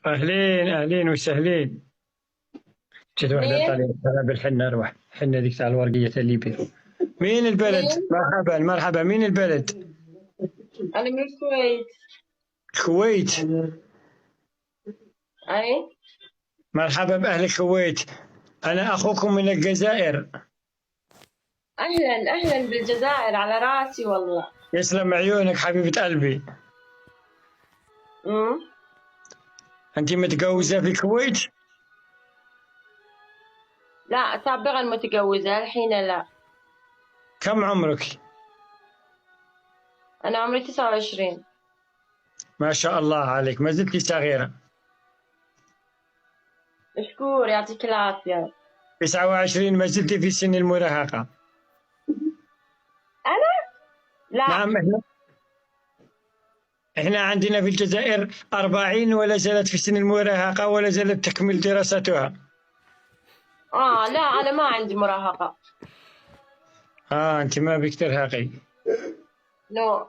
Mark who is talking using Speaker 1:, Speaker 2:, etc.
Speaker 1: أهلين أهلين وسهلين. جت واحدة
Speaker 2: مين؟
Speaker 1: طالعة تلعب بالحنة، أروح حنة ذيك تاع الورقية اللي بيها. مين البلد؟
Speaker 2: مين؟
Speaker 1: مرحبا مرحبا، مين البلد؟
Speaker 2: أنا من الكويت.
Speaker 1: الكويت.
Speaker 2: أي؟
Speaker 1: مرحبا بأهل الكويت، أنا أخوكم من الجزائر.
Speaker 2: أهلا أهلا بالجزائر، على راسي والله.
Speaker 1: يسلم عيونك حبيبة قلبي.
Speaker 2: أمم
Speaker 1: أنت متجوزة في الكويت؟
Speaker 2: لا، سابقا متجوزة، الحين لا.
Speaker 1: كم عمرك؟
Speaker 2: أنا عمري 29.
Speaker 1: ما شاء الله عليك، ما زلت صغيرة.
Speaker 2: مشكور، يعطيك العافية.
Speaker 1: 29 ما زلت في سن المراهقة.
Speaker 2: أنا؟ لا.
Speaker 1: نعم، إحنا عندنا في الجزائر 40 ولا زالت في سن المراهقة ولا زالت تكمل دراستها.
Speaker 2: لا، أنا ما عندي مراهقة.
Speaker 1: أنت ما بك ترهقي.
Speaker 2: نو.